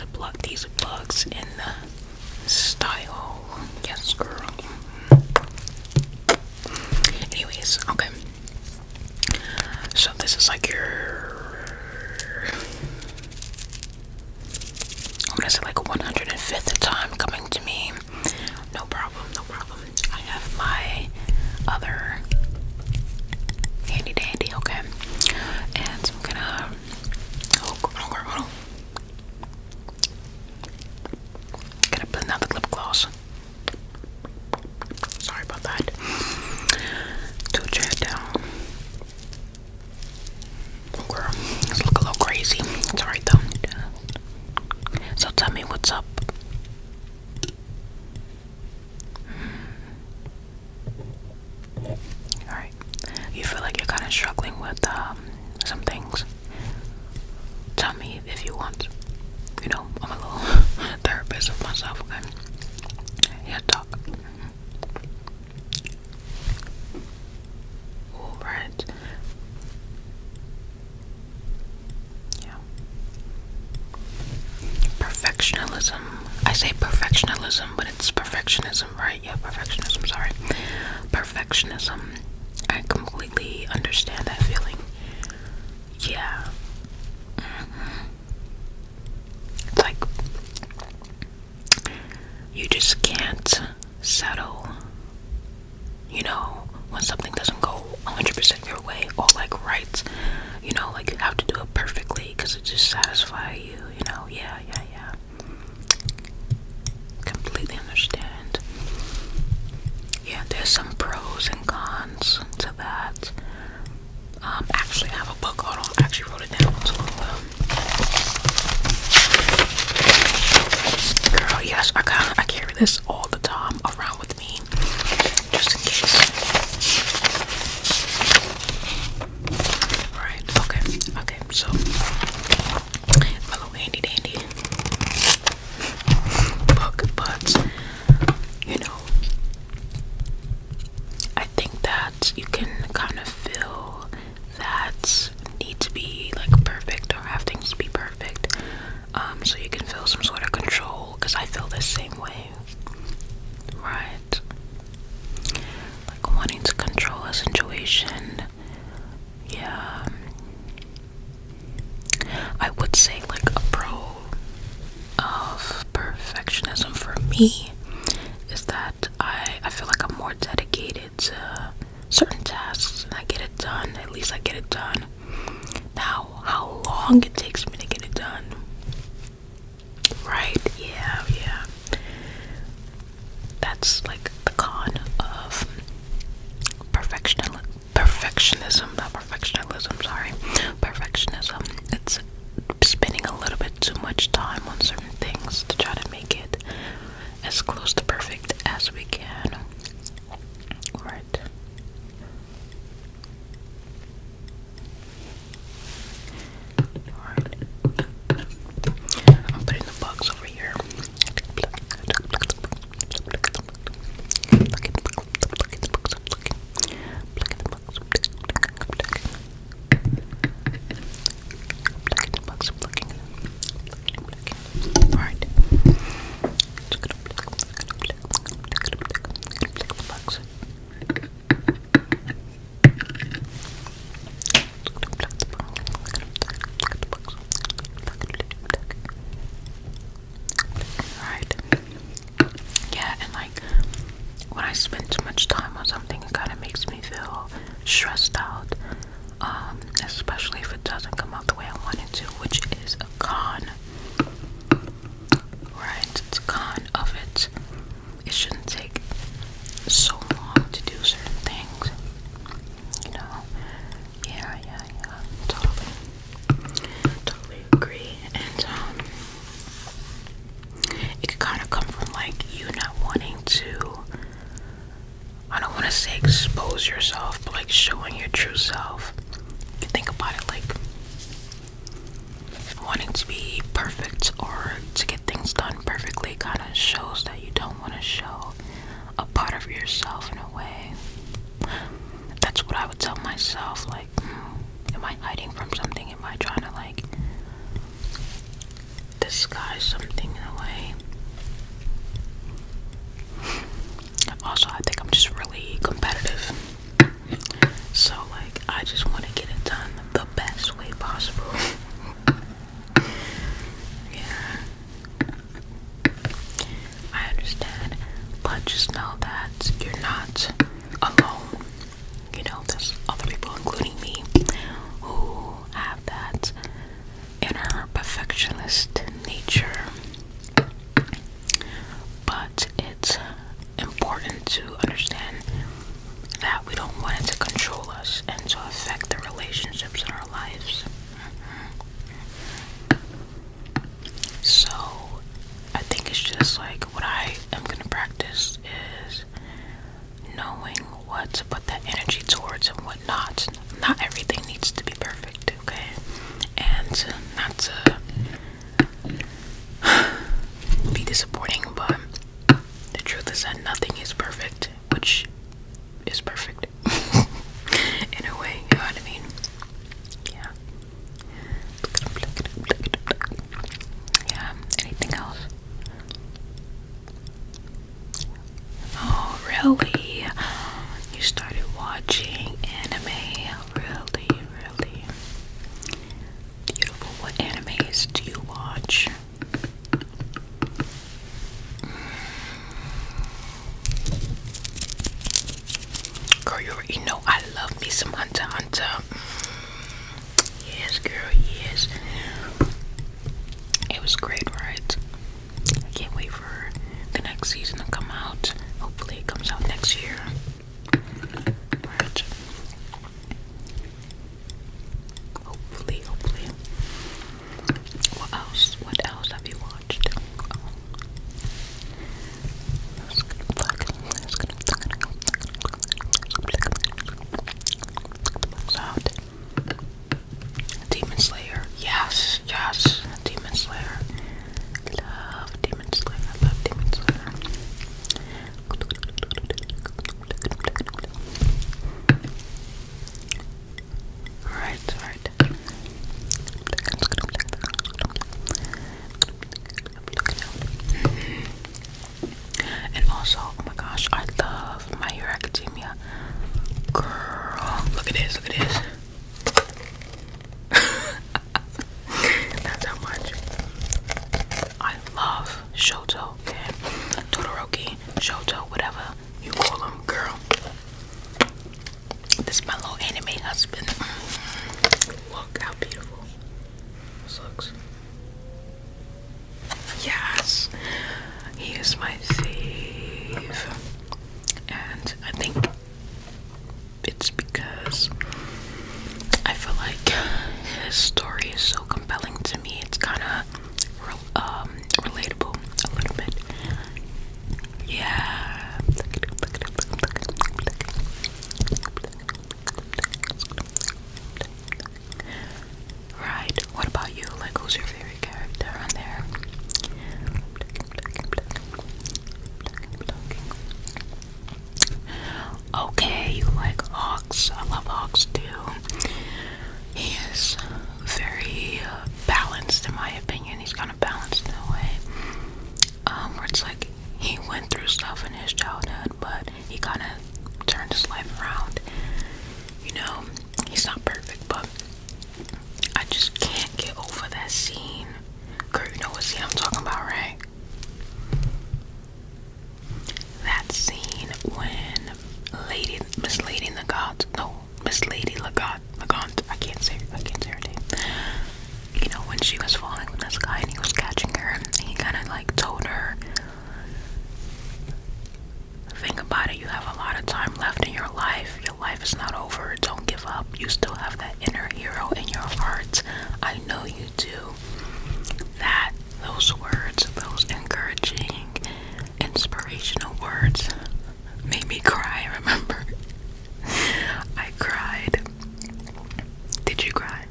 to pluck these bugs in style. Yes, girl. Anyways, okay. So this is like your, I'm gonna say like 105th time coming to me. No problem, no problem. I have my other handy dandy, okay? And I'm gonna, hold on. Gonna put out the lip gloss. Sorry about that. Tilt your head down. Oh girl, this look a little crazy. It's alright though. So tell me what's up. Alright. You feel like you're kind of struggling with some things. Tell me if you want. You know, I'm a little therapist of myself, okay? Yeah, talk. Alright. Yeah. Perfectionism. I say perfectionism, but it's perfectionism, right? Yeah, perfectionism, sorry. Perfectionism. I completely understand that feeling. Yeah. It's like you just can't settle, you know, when something doesn't go 100% your way, or like right, you know, like you have to do it perfectly because it just satisfies you, you know. Yeah. Completely understand. Yeah, there's some pros and cons to that. Actually I have a book. Hold on, I actually wrote it down. So, girl, yes, I carry this all the time around with me, just in case. Right, okay, so my little handy dandy book, but you know, I think that you can kind of feel that need to be like perfect, or have things to be perfect, so you can feel some sort of control, because I feel the same way, right? Like wanting to control a situation. Yeah, I would say like a pro of perfectionism for me is that I feel like I'm more dedicated to certain tasks, and I get it done. At least I get it done. Now, how long it takes me to get it done, right? Yeah. That's like the con of perfectionism, not perfectionism, sorry. Perfectionism. It's spending a little bit too much time on certain things to try to make it as close to perfect as we can. Right. Alright. I'm putting the bugs over here. Alright. Alright. Yeah, and like when I spend too much time on something, it kind of makes me feel stressed out. Especially if it doesn't come out the way I want it to, which is a con. Right? It's a con of it. It shouldn't take so long to do certain things. You know? Yeah. Totally agree. And it could kind of come from like you not wanting to, I don't want to say expose yourself, but like showing your true self. If you think about it, like wanting to be perfect or to get things done perfectly kind of shows that you don't want to show a part of yourself in a way. That's what I would tell myself, like, am I hiding from something? Am I trying to like disguise guess like what I am gonna practice is knowing what to put that energy towards and what not. Not everything needs to be perfect, okay? And not to be disappointing, but the truth is that nothing is perfect, which is perfect in a way, you know what I mean? Yeah. Yeah, anything else? Oh, really? You started watching anime? Really, really? Beautiful. What animes do you watch? Girl, you already know I love me some Hunter x Hunter. Yes, girl, yes. It was great, right? I can't wait for the next season to come out. Hopefully it comes out next year. Right. Hopefully. What else? What else have you watched? Out. Demon Slayer. Yes. Demon Slayer. Love Demon Slayer. Love Demon Slayer. Right. And also, oh my gosh, I love My Hero Academia. Girl, look at this. That's how much I love Shoto, okay? Todoroki, Shoto, whatever you call him, girl. This is my little anime husband. Look how beautiful this looks. Yes, he is my fave. And I think it's because I feel like his story is so compelling to me. It's kind of relatable a little bit. Yeah. Right. What about you? Like, who's your favorite character on there? Okay, you like Hawks. I love Hawks too. He is very balanced in my opinion. He's kind of balanced in a way. Where it's like he went through stuff in his childhood, but he kind of turned his life around. You know, he's not perfect, but I just can't get over that scene. Girl, you know what scene I'm talking about, right? That scene when Miss Lady Lagant, I can't say her name. You know, when she was falling from the sky and he was catching her, and he kind of like told her, think about it, you have a lot of time left in your life. Your life is not over. Don't give up. You still have that inner hero in your heart. I know you do. Those words, those encouraging, inspirational words made me cry, remember? I cried. Did you cry?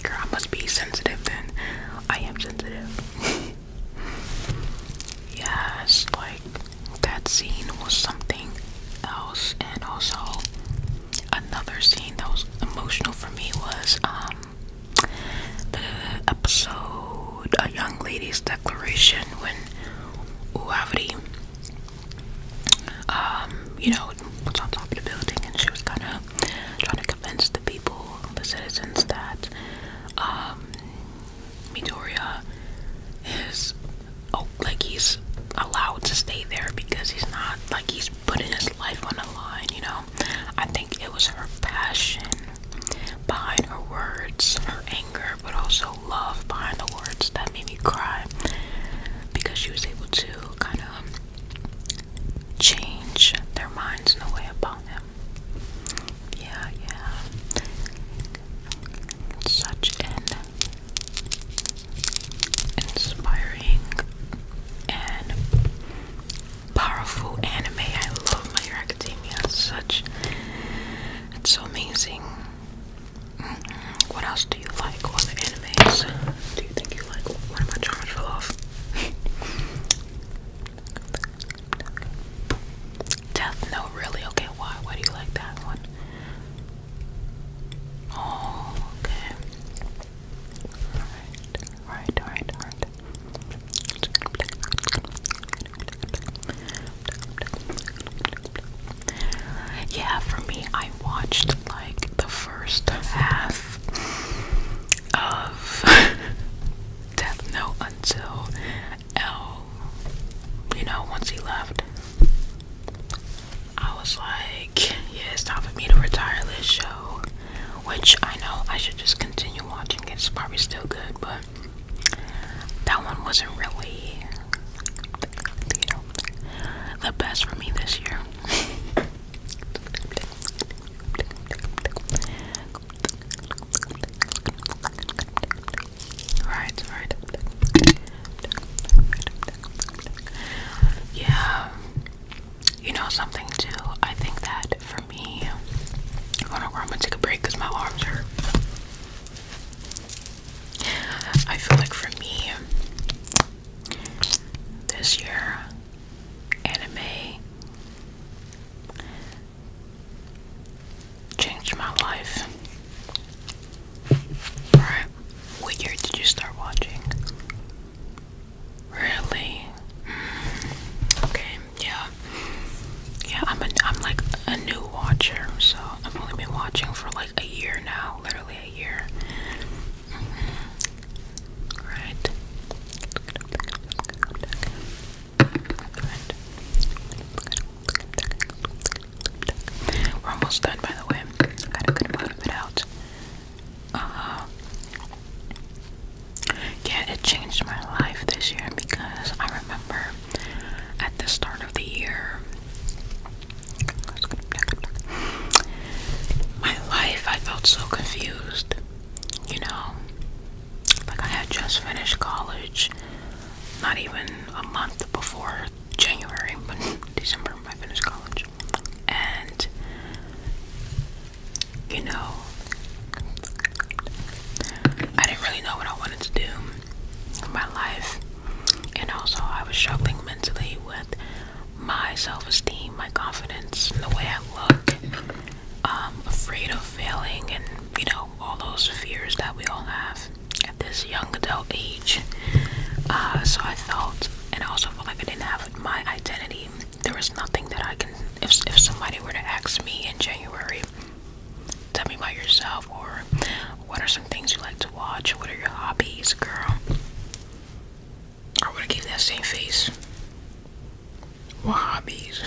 Girl, I must be sensitive then. I am sensitive. Yes, like that scene was something else. And also another scene that was emotional for me was the episode A Young Lady's Declaration when Uavri you know, was on top of the building and she was kind of trying to convince the people, the citizens, that Midoriya is he's allowed to stay there because he's not, like, he's putting his life on the line, you know. I think it was her passion behind her words, her anger, but also love behind the words that made me cry, because she was able to kind of change their minds in a way about him. Yeah. Such an inspiring and until L, once he left, I was like, yeah, it's time for me to retire this show. Which I know I should just continue watching it. It's probably still good, but that one wasn't really, the best for me this year. Right. Yeah. Something too. I think that for me, I'm gonna take a break because my arms hurt. I feel like for me, this year, anime changed my life. Right? What year did you start watching? Really? Okay, yeah. Yeah, I'm like a new watcher, so I've only been watching for like a year now, literally a year. Right. We're almost done, by the way. Got a good amount of it out. Yeah, it changed my life this year because I remember at the start of the year, my life, I felt so confused. Like I had just finished college, not even a month before January, but December I finished college. And I didn't really know what I wanted to do in my life. And also I was struggling mentally with my self-esteem, my confidence, and the way I look. Afraid of failing and, all those fears that we all have at this young adult age. So I felt, and I also felt like I didn't have my identity. There was nothing that I can, if somebody were to ask me in January, tell me about yourself, or what are some things you like to watch, what are your hobbies, girl, I would give that same face. What hobbies?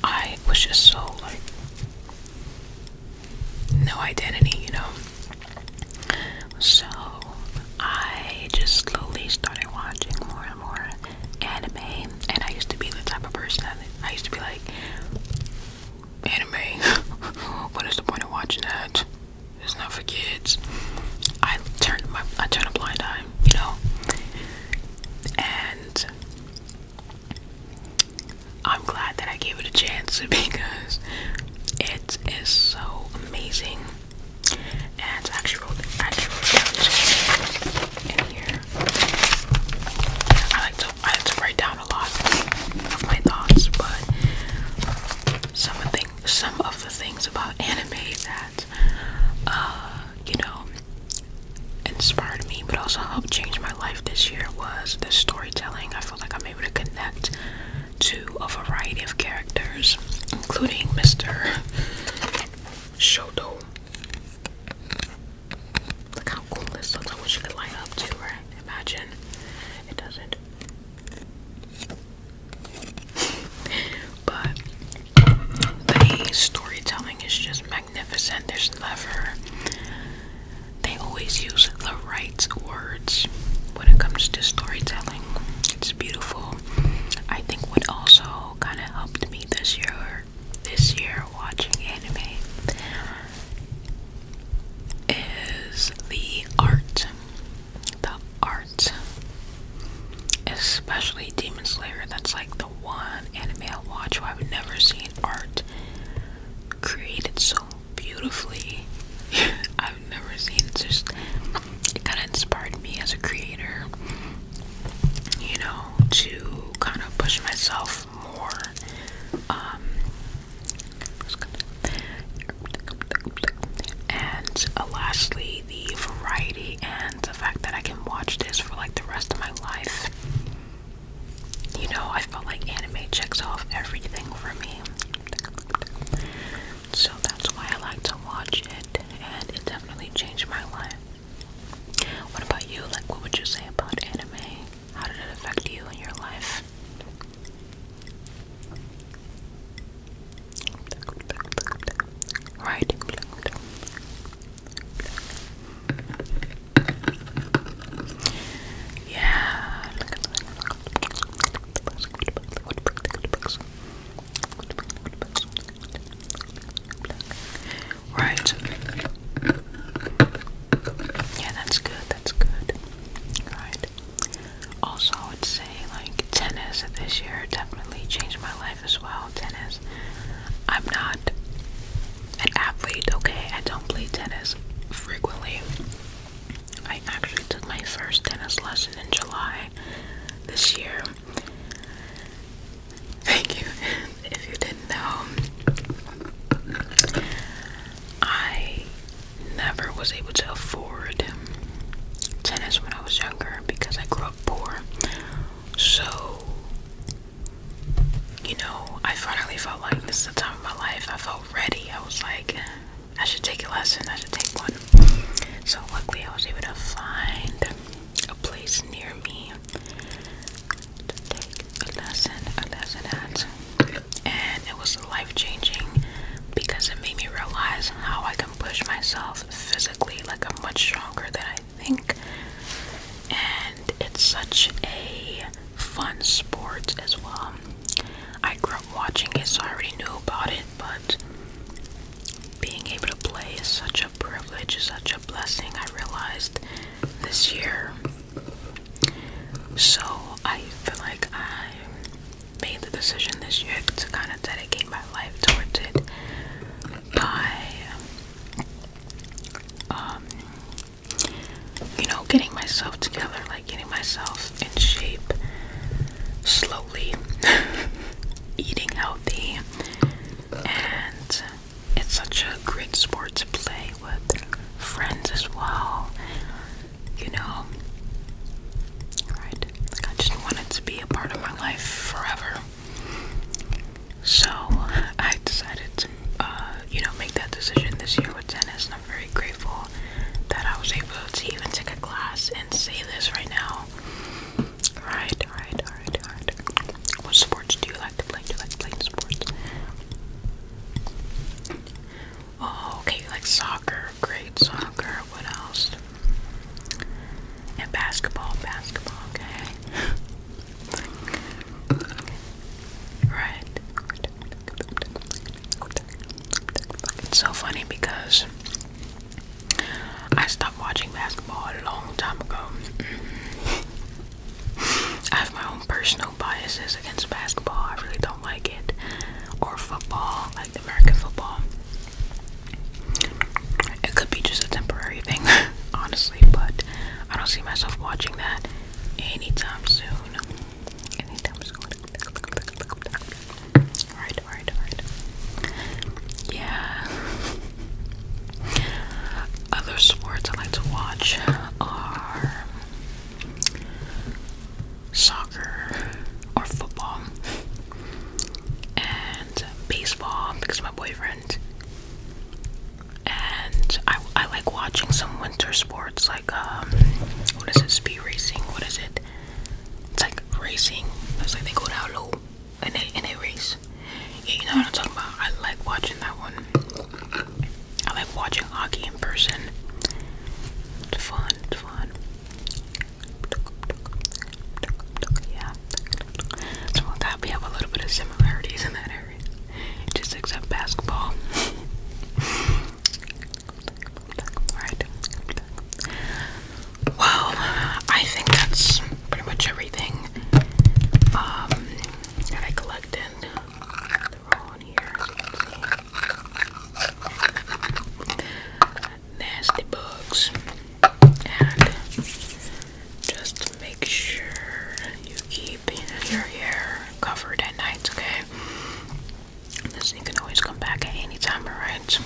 I was just so like, no identity, So I just slowly started watching more and more anime, and I used to be the type of person that I used to be like, anime, what is the point of watching that? It's not for kids. I turned a blind eye, and I'm glad that I gave it a chance because it is so amazing. And I actually wrote in here. I like to write down a lot of my thoughts, but some of the things about anime that inspired me, but also helped change my life this year was the storytelling. I feel like I'm able to connect to a variety of characters, including Mr. Shoto. Look how cool this looks. I wish it could light up too, right? Imagine. It doesn't. But the storytelling is just magnificent. They always use the right words when it comes to storytelling. It's beautiful. I think what also kind of helped me this year watching anime is the art. Especially Demon Slayer. That's like the one anime I watch where I've never seen art created so beautifully. I've never seen it. It kind of inspired me as a creator, to kind of push myself more. And lastly, the variety and the fact that I can watch this for like the rest of my life. I felt like anime checks off everything for me. So that's why I like to watch it, and it definitely changed my life. What about you? Like, what would you I'm not an athlete, okay? I don't play tennis frequently. I actually took my first tennis lesson in July this year. Thank you. If you didn't know, I never was able to afford tennis when I was younger because I grew up poor. So, I finally felt like this is the time of my life. I felt ready. I was like, I should take a lesson. I should take one. So luckily I was able to find a place near me to take a lesson at. And it was life-changing because it made me realize how I can push myself physically. Like, I'm much stronger than I think. And it's such a fun sport as well. I grew up watching it, so I already knew about it, but being able to play is such a privilege, such a blessing, I realized this year. So I feel like I made the decision this year to kind of dedicate my life towards it by getting myself together, like getting myself in shape slowly, eating healthy, and it's such a great sport to play with friends as well, right? Like, I just want it to be a part of my life forever. So I decided to, make that decision this year with tennis, and I'm very grateful that I was able to even take a class and say this right now. Right. What sports do you like to play? Do you like to play sports? Oh, okay, you like soccer. Great, soccer. What else? And basketball, okay. Right. It's so funny because I stopped watching basketball a long time ago. I have my own personal biases against basketball. I really don't like it. Or football, like American football. It could be just a temporary thing, honestly, but I don't see myself watching that anytime soon. Right. Yeah. Other sports I like to watch are soccer or football and baseball because of my boyfriend. And I like watching some winter sports like what is it, speed racing, what is it? It's like racing. It's like they go down low and they race. Yeah, you know what I'm talking about. I like watching that one. I like watching hockey in person. It's fun. Yeah. So with that, we have a little bit of similarities in that area. Just except basketball. Right. Well, I think that's pretty much everything that I collected. They're all in here, nasty bugs. And just make sure you keep your hair covered at night, okay? This you can always come back at any time, alright?